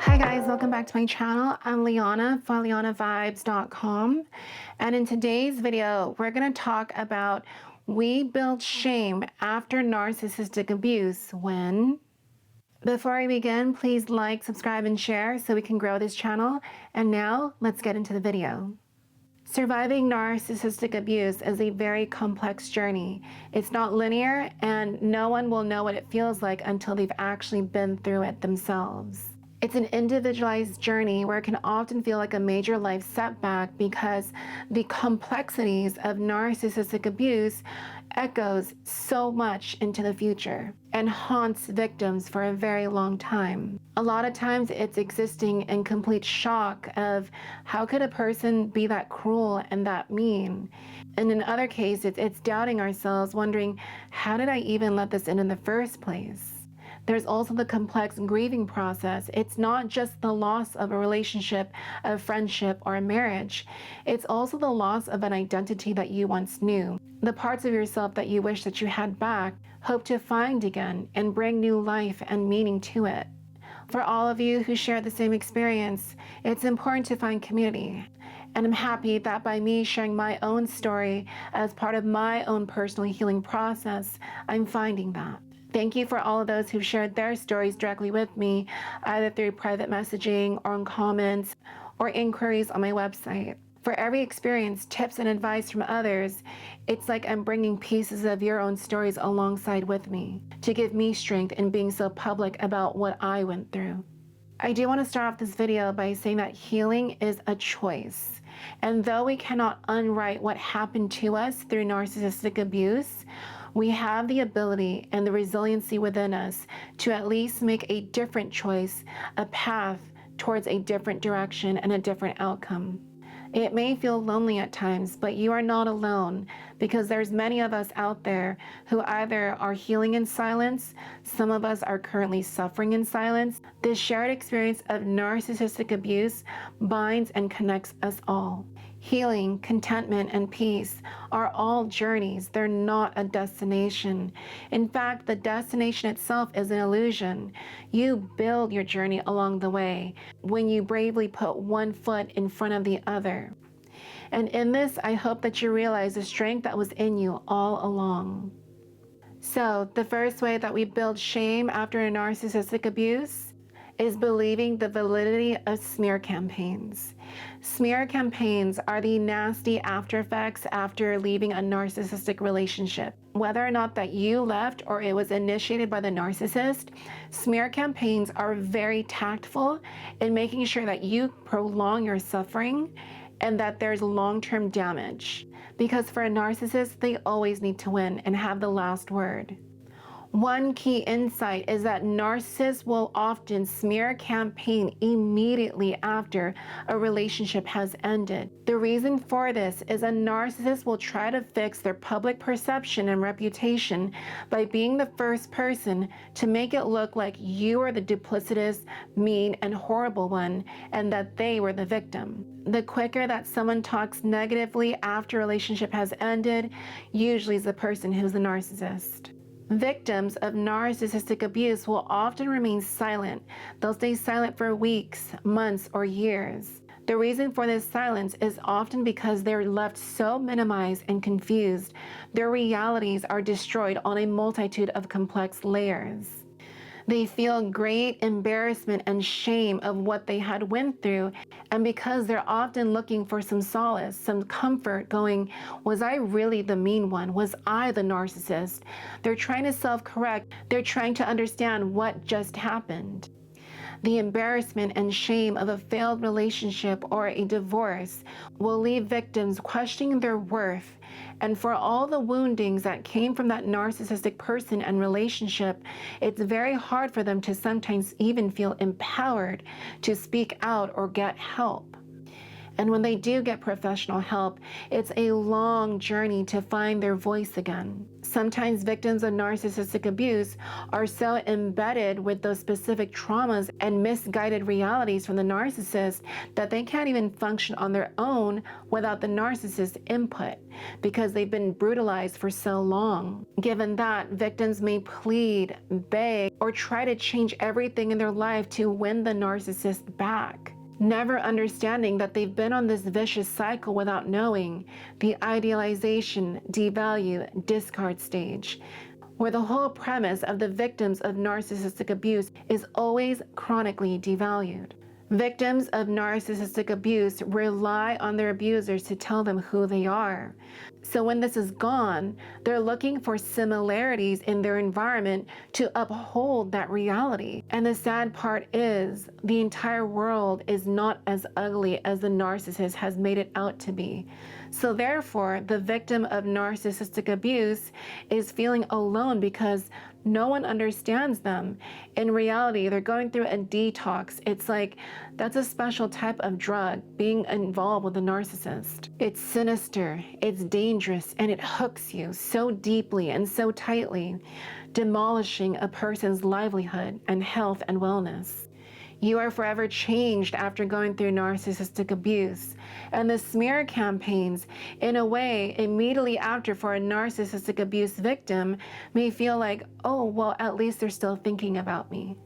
Hi guys, welcome back to my channel. I'm Liana from lianavibes.com, and in today's video we're going to talk about we build shame after narcissistic abuse when... Before I begin, please like, subscribe, and share so we can grow this channel. And now let's get into the video. Surviving narcissistic abuse is a very complex journey. It's not linear, and no one will know what it feels like until they've actually been through it themselves. It's an individualized journey where it can often feel like a major life setback because the complexities of narcissistic abuse echoes so much into the future and haunts victims for a very long time. A lot of times it's existing in complete shock of how could a person be that cruel and that mean? And in other cases, it's doubting ourselves, wondering, how did I even let this in the first place? There's also the complex grieving process. It's not just the loss of a relationship, a friendship, or a marriage. It's also the loss of an identity that you once knew. The parts of yourself that you wish that you had back, hope to find again, and bring new life and meaning to it. For all of you who share the same experience, it's important to find community. And I'm happy that by me sharing my own story as part of my own personal healing process, I'm finding that. Thank you for all of those who've shared their stories directly with me, either through private messaging or in comments or inquiries on my website. For every experience, tips, and advice from others, it's like I'm bringing pieces of your own stories alongside with me to give me strength in being so public about what I went through. I do want to start off this video by saying that healing is a choice. And though we cannot unwrite what happened to us through narcissistic abuse, we have the ability and the resiliency within us to at least make a different choice, a path towards a different direction and a different outcome. It may feel lonely at times, but you are not alone, because there's many of us out there who either are healing in silence, some of us are currently suffering in silence. This shared experience of narcissistic abuse binds and connects us all. Healing, contentment, and peace are all journeys. They're not a destination. In fact, the destination itself is an illusion. You build your journey along the way when you bravely put one foot in front of the other. And in this, I hope that you realize the strength that was in you all along. So, the first way that we build shame after a narcissistic abuse is believing the validity of smear campaigns. Smear campaigns are the nasty after effects after leaving a narcissistic relationship. Whether or not that you left or it was initiated by the narcissist, smear campaigns are very tactful in making sure that you prolong your suffering and that there's long-term damage. Because for a narcissist, they always need to win and have the last word. One key insight is that narcissists will often smear campaign immediately after a relationship has ended. The reason for this is a narcissist will try to fix their public perception and reputation by being the first person to make it look like you are the duplicitous, mean, and horrible one, and that they were the victim. The quicker that someone talks negatively after a relationship has ended, usually is the person who's the narcissist. Victims of narcissistic abuse will often remain silent. They'll stay silent for weeks, months, or years. The reason for this silence is often because they're left so minimized and confused. Their realities are destroyed on a multitude of complex layers. They feel great embarrassment and shame of what they had went through, and because they're often looking for some solace, some comfort, going, was I really the mean one? Was I the narcissist? They're trying to self-correct. They're trying to understand what just happened. The embarrassment and shame of a failed relationship or a divorce will leave victims questioning their worth. And for all the woundings that came from that narcissistic person and relationship, it's very hard for them to sometimes even feel empowered to speak out or get help. And when they do get professional help, it's a long journey to find their voice again. Sometimes victims of narcissistic abuse are so embedded with those specific traumas and misguided realities from the narcissist that they can't even function on their own without the narcissist's input because they've been brutalized for so long. Given that, victims may plead, beg, or try to change everything in their life to win the narcissist back, never understanding that they've been on this vicious cycle without knowing the idealization, devalue, discard stage, where the whole premise of the victims of narcissistic abuse is always chronically devalued. Victims of narcissistic abuse rely on their abusers to tell them who they are. So when this is gone, they're looking for similarities in their environment to uphold that reality. And the sad part is, the entire world is not as ugly as the narcissist has made it out to be. So therefore, the victim of narcissistic abuse is feeling alone because no one understands them. In reality, they're going through a detox. It's like, that's a special type of drug, being involved with a narcissist. It's sinister, it's dangerous, and it hooks you so deeply and so tightly, demolishing a person's livelihood and health and wellness. You are forever changed after going through narcissistic abuse. And the smear campaigns, in a way, immediately after for a narcissistic abuse victim, may feel like, oh, well, at least they're still thinking about me.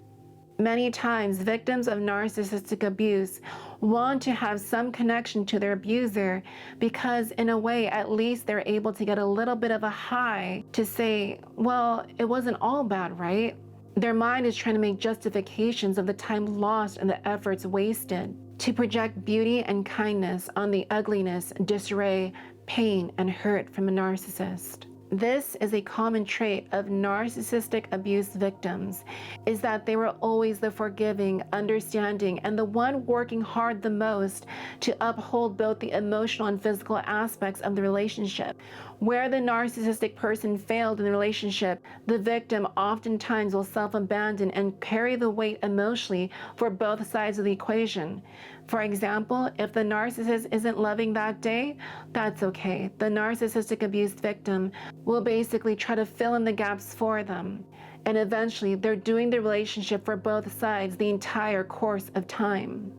Many times, victims of narcissistic abuse want to have some connection to their abuser because, in a way, at least they're able to get a little bit of a high to say, well, it wasn't all bad, right? Their mind is trying to make justifications of the time lost and the efforts wasted to project beauty and kindness on the ugliness, disarray, pain, and hurt from a narcissist. This is a common trait of narcissistic abuse victims, is that they were always the forgiving, understanding, and the one working hard the most to uphold both the emotional and physical aspects of the relationship. Where the narcissistic person failed in the relationship, the victim oftentimes will self-abandon and carry the weight emotionally for both sides of the equation. For example, if the narcissist isn't loving that day, that's okay. The narcissistic abuse victim will basically try to fill in the gaps for them. And eventually, they're doing the relationship for both sides the entire course of time.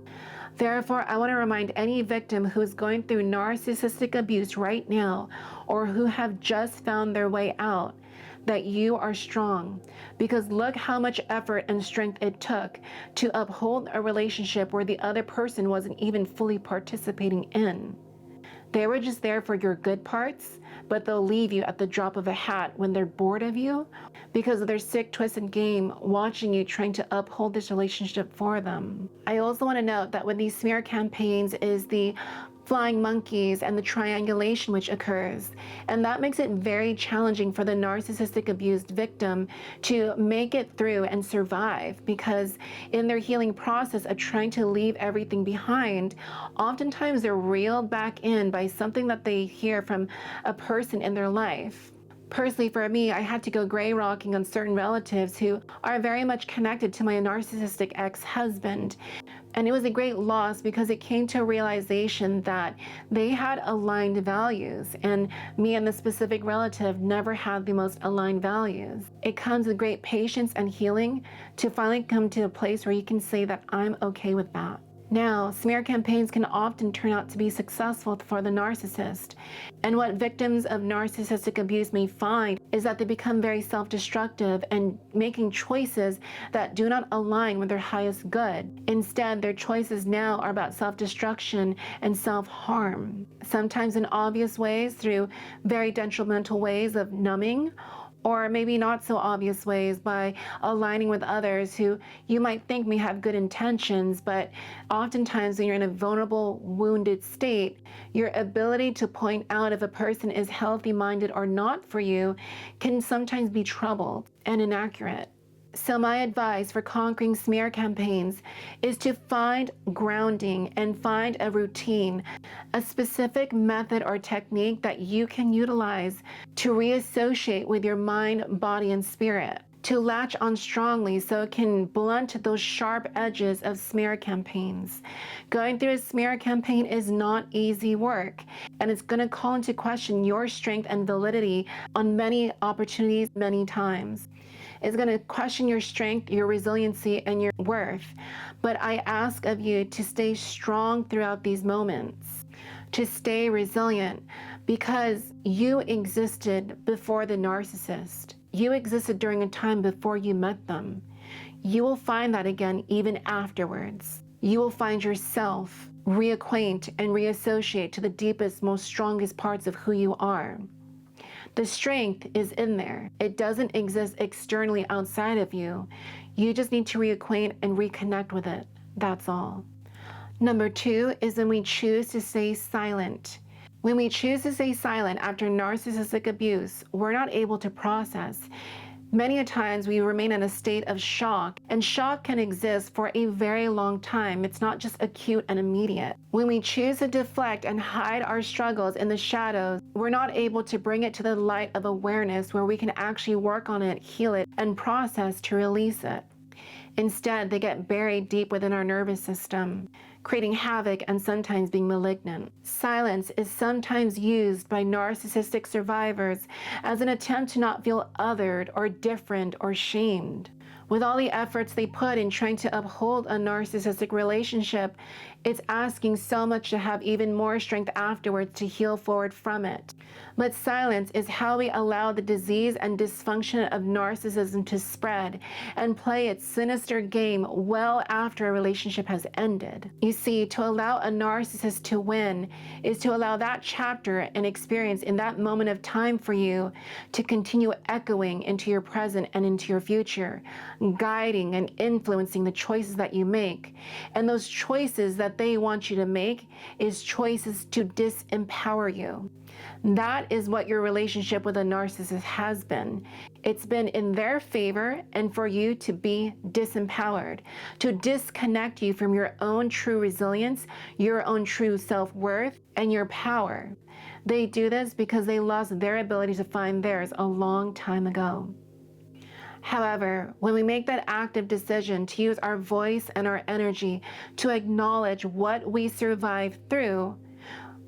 Therefore, I want to remind any victim who's going through narcissistic abuse right now, or who have just found their way out, that you are strong. Because look how much effort and strength it took to uphold a relationship where the other person wasn't even fully participating in. They were just there for your good parts, but they'll leave you at the drop of a hat when they're bored of you because of their sick, twisted game watching you trying to uphold this relationship for them. I also want to note that with these smear campaigns is the flying monkeys and the triangulation which occurs. And that makes it very challenging for the narcissistic abused victim to make it through and survive, because in their healing process of trying to leave everything behind, oftentimes they're reeled back in by something that they hear from a person in their life. Personally, for me, I had to go gray rocking on certain relatives who are very much connected to my narcissistic ex-husband. And it was a great loss because it came to a realization that they had aligned values, and me and the specific relative never had the most aligned values. It comes with great patience and healing to finally come to a place where you can say that I'm okay with that. Now, smear campaigns can often turn out to be successful for the narcissist. And what victims of narcissistic abuse may find is that they become very self-destructive and making choices that do not align with their highest good. Instead, their choices now are about self-destruction and self-harm, sometimes in obvious ways through very detrimental ways of numbing, or maybe not so obvious ways by aligning with others who you might think may have good intentions, but oftentimes when you're in a vulnerable, wounded state, your ability to point out if a person is healthy-minded or not for you can sometimes be troubled and inaccurate. So my advice for conquering smear campaigns is to find grounding and find a routine, a specific method or technique that you can utilize to reassociate with your mind, body, and spirit. to latch on strongly so it can blunt those sharp edges of smear campaigns. Going through a smear campaign is not easy work, and it's going to call into question your strength and validity on many opportunities, many times. It's going to question your strength, your resiliency, and your worth. But I ask of you to stay strong throughout these moments, to stay resilient, because you existed before the narcissist. You existed during a time before you met them. You will find that again even afterwards. You will find yourself reacquaint and reassociate to the deepest, most strongest parts of who you are. The strength is in there. It doesn't exist externally outside of you. You just need to reacquaint and reconnect with it. That's all. Number 2 is when we choose to stay silent. When we choose to stay silent after narcissistic abuse, we're not able to process. Many a times we remain in a state of shock, and shock can exist for a very long time. It's not just acute and immediate. When we choose to deflect and hide our struggles in the shadows, we're not able to bring it to the light of awareness where we can actually work on it, heal it, and process to release it. Instead, they get buried deep within our nervous system, creating havoc and sometimes being malignant. Silence is sometimes used by narcissistic survivors as an attempt to not feel othered or different or shamed. With all the efforts they put in trying to uphold a narcissistic relationship, it's asking so much to have even more strength afterwards to heal forward from it. But silence is how we allow the disease and dysfunction of narcissism to spread and play its sinister game well after a relationship has ended. You see, to allow a narcissist to win is to allow that chapter and experience in that moment of time for you to continue echoing into your present and into your future, guiding and influencing the choices that you make. And those choices that they want you to make is choices to disempower you. That is what your relationship with a narcissist has been. It's been in their favor and for you to be disempowered, to disconnect you from your own true resilience, your own true self-worth, and your power. They do this because they lost their ability to find theirs a long time ago. However, when we make that active decision to use our voice and our energy to acknowledge what we survived through,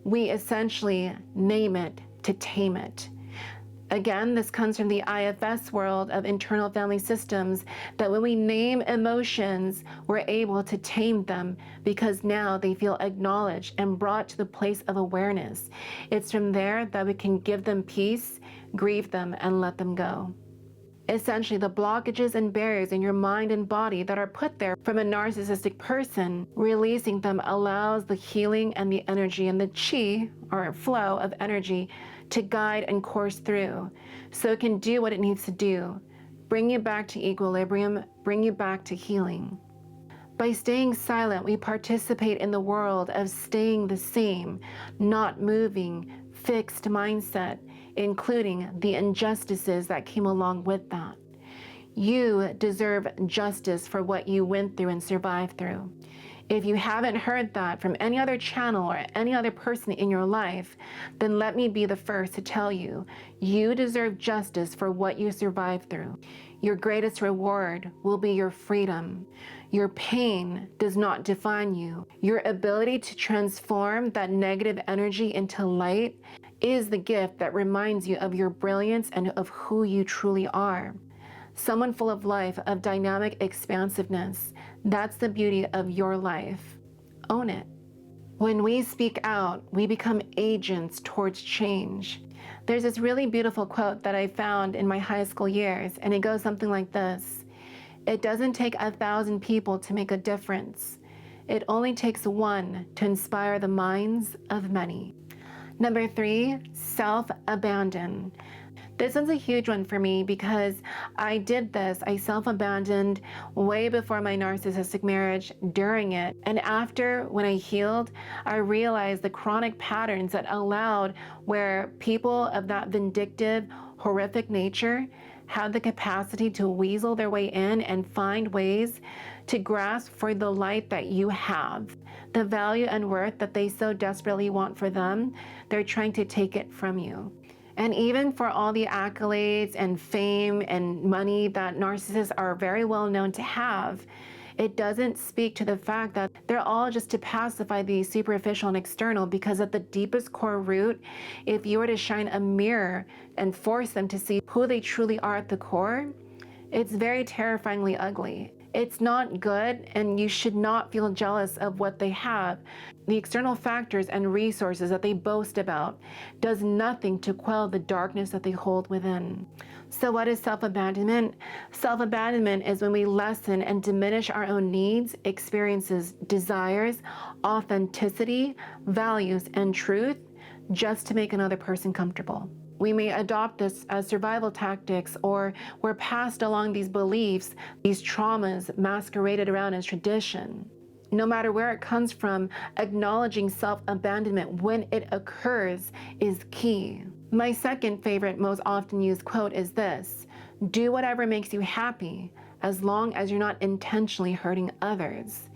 we essentially name it to tame it. Again, this comes from the IFS world of internal family systems, that when we name emotions, we're able to tame them because now they feel acknowledged and brought to the place of awareness. It's from there that we can give them peace, grieve them, and let them go. Essentially, the blockages and barriers in your mind and body that are put there from a narcissistic person, releasing them allows the healing and the energy and the chi, or flow of energy, to guide and course through, so it can do what it needs to do, bring you back to equilibrium, bring you back to healing. By staying silent, we participate in the world of staying the same, not moving, fixed mindset, including the injustices that came along with that. You deserve justice for what you went through and survived through. If you haven't heard that from any other channel or any other person in your life, then let me be the first to tell you, you deserve justice for what you survived through. Your greatest reward will be your freedom. Your pain does not define you. Your ability to transform that negative energy into light is the gift that reminds you of your brilliance and of who you truly are. Someone full of life, of dynamic expansiveness. That's the beauty of your life. Own it. When we speak out, we become agents towards change. There's this really beautiful quote that I found in my high school years, and it goes something like this: "It doesn't take 1,000 people to make a difference. It only takes one to inspire the minds of many." Number 3, self-abandon. This one's a huge one for me because I did this. I self-abandoned way before my narcissistic marriage, during it, and after, when I healed, I realized the chronic patterns that allowed where people of that vindictive, horrific nature had the capacity to weasel their way in and find ways to grasp for the light that you have. The value and worth that they so desperately want for them, they're trying to take it from you. And even for all the accolades and fame and money that narcissists are very well known to have, it doesn't speak to the fact that they're all just to pacify the superficial and external, because at the deepest core root, if you were to shine a mirror and force them to see who they truly are at the core, it's very terrifyingly ugly. It's not good, and you should not feel jealous of what they have. The external factors and resources that they boast about does nothing to quell the darkness that they hold within. So what is self-abandonment? Self-abandonment is when we lessen and diminish our own needs, experiences, desires, authenticity, values, and truth just to make another person comfortable. We may adopt this as survival tactics, or we're passed along these beliefs, these traumas masqueraded around as tradition. No matter where it comes from, acknowledging self-abandonment when it occurs is key. My second favorite, most often used quote is this: do whatever makes you happy, as long as you're not intentionally hurting others.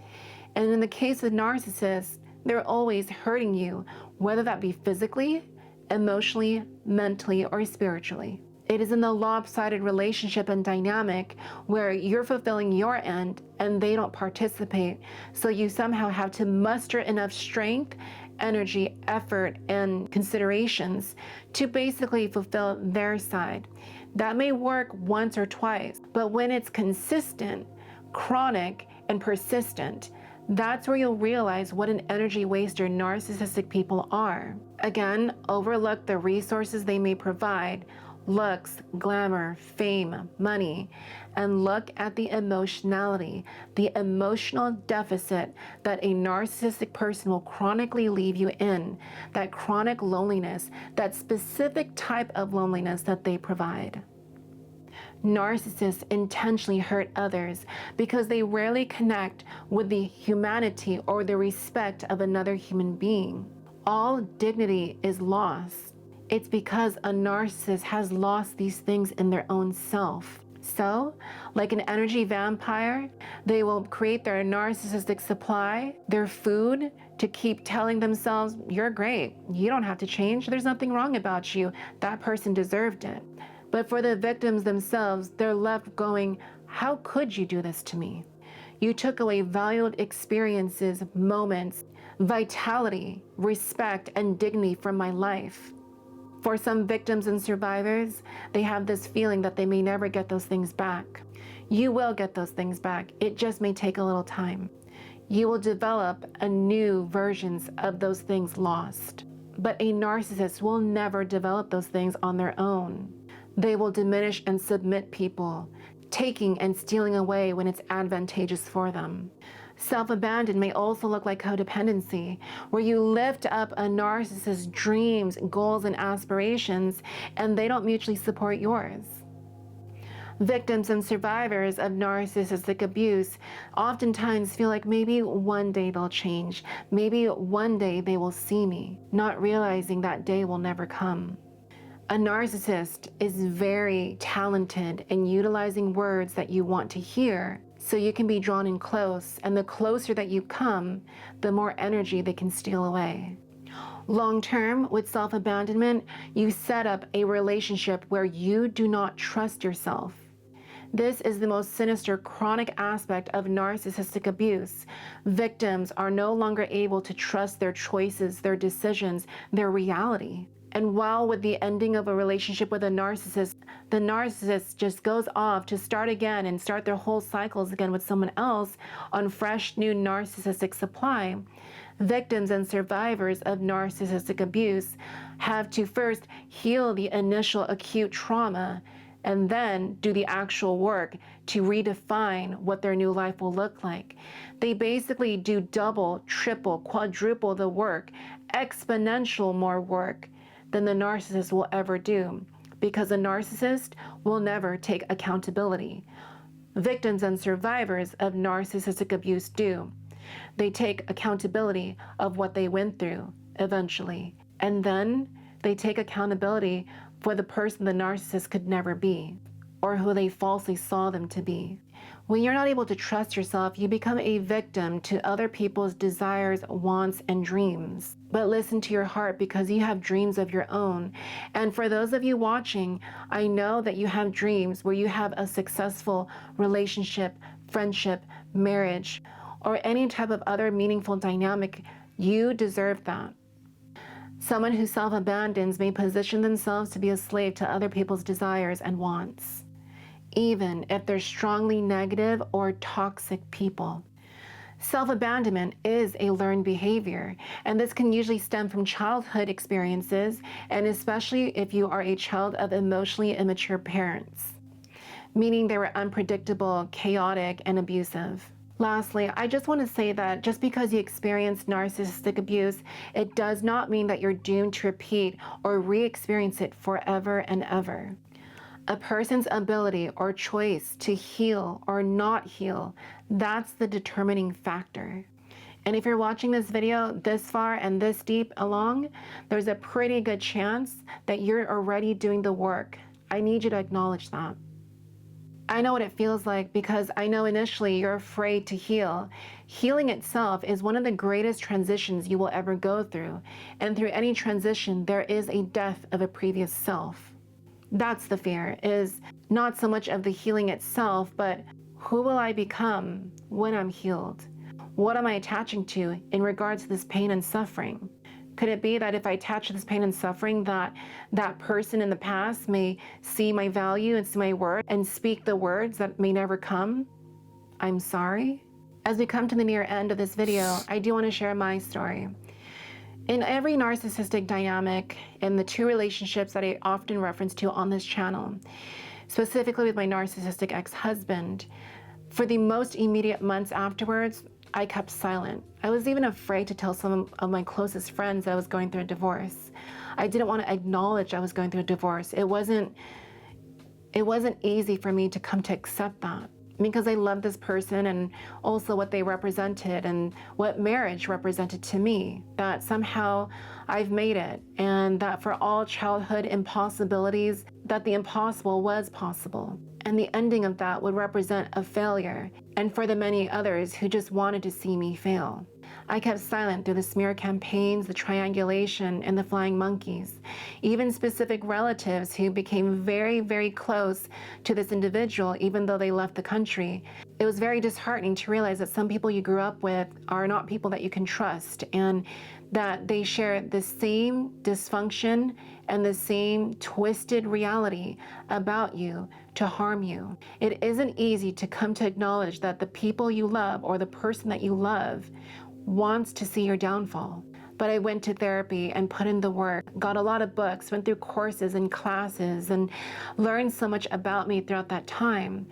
And in the case of narcissists, they're always hurting you, whether that be physically, emotionally, mentally, or spiritually. It is in the lopsided relationship and dynamic where you're fulfilling your end and they don't participate, so you somehow have to muster enough strength, energy, effort, and considerations to basically fulfill their side. That may work once or twice, but when it's consistent, chronic, and persistent, that's where you'll realize what an energy waster narcissistic people are. Again, overlook the resources they may provide, looks, glamour, fame, money, and look at the emotionality, the emotional deficit that a narcissistic person will chronically leave you in, that chronic loneliness, that specific type of loneliness that they provide. Narcissists intentionally hurt others because they rarely connect with the humanity or the respect of another human being. All dignity is lost. It's because a narcissist has lost these things in their own self. So, like an energy vampire, they will create their narcissistic supply, their food, to keep telling themselves, you're great, you don't have to change, there's nothing wrong about you, that person deserved it. But for the victims themselves, they're left going, how could you do this to me? You took away valued experiences, moments, vitality, respect, and dignity from my life. For some victims and survivors, they have this feeling that they may never get those things back. You will get those things back. It just may take a little time. You will develop a new versions of those things lost. But a narcissist will never develop those things on their own. They will diminish and submit people, taking and stealing away when it's advantageous for them. Self-abandon may also look like codependency, where you lift up a narcissist's dreams, goals, and aspirations, and they don't mutually support yours. Victims and survivors of narcissistic abuse oftentimes feel like maybe one day they'll change, maybe one day they will see me, not realizing that day will never come. A narcissist is very talented in utilizing words that you want to hear, so you can be drawn in close, and the closer that you come, the more energy they can steal away. Long term, with self-abandonment, you set up a relationship where you do not trust yourself. This is the most sinister, chronic aspect of narcissistic abuse. Victims are no longer able to trust their choices, their decisions, their reality. And while with the ending of a relationship with a narcissist, the narcissist just goes off to start again and start their whole cycles again with someone else on fresh new narcissistic supply, victims and survivors of narcissistic abuse have to first heal the initial acute trauma and then do the actual work to redefine what their new life will look like. They basically do double, triple, quadruple the work, exponential more work than the narcissist will ever do, because a narcissist will never take accountability. Victims and survivors of narcissistic abuse do. They take accountability of what they went through eventually, and then they take accountability for the person the narcissist could never be, or who they falsely saw them to be. When you're not able to trust yourself, you become a victim to other people's desires, wants, and dreams. But listen to your heart, because you have dreams of your own. And for those of you watching, I know that you have dreams where you have a successful relationship, friendship, marriage, or any type of other meaningful dynamic. You deserve that. Someone who self-abandons may position themselves to be a slave to other people's desires and wants, even if they're strongly negative or toxic people. Self-abandonment is a learned behavior, and this can usually stem from childhood experiences, and especially if you are a child of emotionally immature parents, meaning they were unpredictable, chaotic, and abusive. Lastly, I just want to say that just because you experience narcissistic abuse, it does not mean that you're doomed to repeat or re-experience it forever and ever. A person's ability or choice to heal or not heal, that's the determining factor. And if you're watching this video this far and this deep along, there's a pretty good chance that you're already doing the work. I need you to acknowledge that. I know what it feels like, because I know initially you're afraid to heal. Healing itself is one of the greatest transitions you will ever go through. And through any transition, there is a death of a previous self. That's the fear, is not so much of the healing itself, but who will I become when I'm healed? What am I attaching to in regards to this pain and suffering? Could it be that if I attach to this pain and suffering, that person in the past may see my value and see my worth and speak the words that may never come? I'm sorry. As we come to the near end of this video, I do want to share my story. In every narcissistic dynamic, in the two relationships that I often reference to on this channel, specifically with my narcissistic ex-husband, for the most immediate months afterwards, I kept silent. I was even afraid to tell some of my closest friends that I was going through a divorce. I didn't want to acknowledge I was going through a divorce. It wasn't easy for me to come to accept that, because I loved this person and also what they represented and what marriage represented to me, that somehow I've made it, and that for all childhood impossibilities, that the impossible was possible. And the ending of that would represent a failure, and for the many others who just wanted to see me fail. I kept silent through the smear campaigns, the triangulation, and the flying monkeys. Even specific relatives who became very, very close to this individual, even though they left the country. It was very disheartening to realize that some people you grew up with are not people that you can trust, and that they share the same dysfunction and the same twisted reality about you to harm you. It isn't easy to come to acknowledge that the people you love or the person that you love wants to see your downfall. But I went to therapy and put in the work, got a lot of books, went through courses and classes, and learned so much about me throughout that time.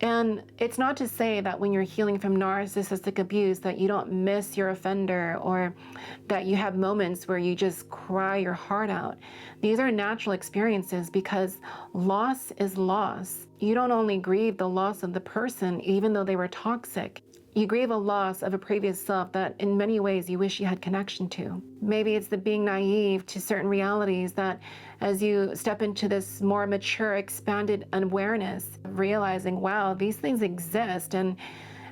And it's not to say that when you're healing from narcissistic abuse that you don't miss your offender, or that you have moments where you just cry your heart out. These are natural experiences, because loss is loss. You don't only grieve the loss of the person, even though they were toxic. You grieve a loss of a previous self that in many ways you wish you had connection to. Maybe it's the being naive to certain realities that as you step into this more mature, expanded awareness, realizing, wow, these things exist. And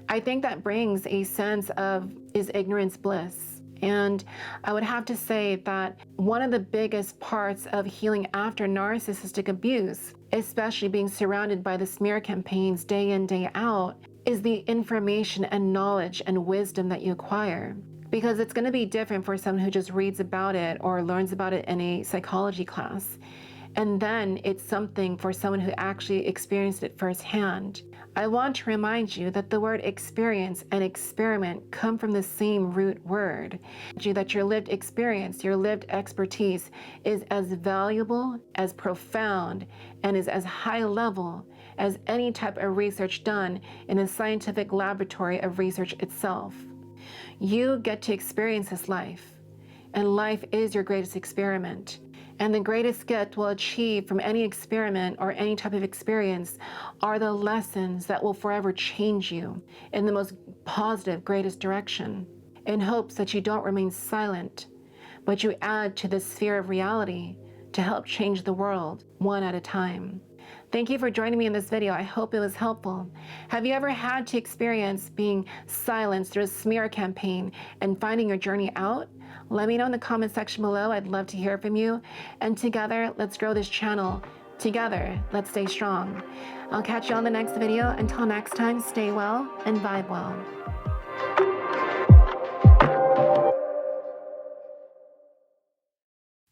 I think that brings a sense of, is ignorance bliss? And I would have to say that one of the biggest parts of healing after narcissistic abuse, especially being surrounded by the smear campaigns day in, day out, is the information and knowledge and wisdom that you acquire. Because it's going to be different for someone who just reads about it or learns about it in a psychology class. And then it's something for someone who actually experienced it firsthand. I want to remind you that the word experience and experiment come from the same root word. That your lived experience, your lived expertise is as valuable, as profound, and is as high level as any type of research done in a scientific laboratory of research itself. You get to experience this life, and life is your greatest experiment. And the greatest gift we'll achieve from any experiment or any type of experience are the lessons that will forever change you in the most positive, greatest direction, in hopes that you don't remain silent, but you add to the sphere of reality to help change the world one at a time. Thank you for joining me in this video. I hope it was helpful. Have you ever had to experience being silenced through a smear campaign and finding your journey out? Let me know in the comment section below. I'd love to hear from you. And together, let's grow this channel. Together, let's stay strong. I'll catch you on the next video. Until next time, stay well and vibe well.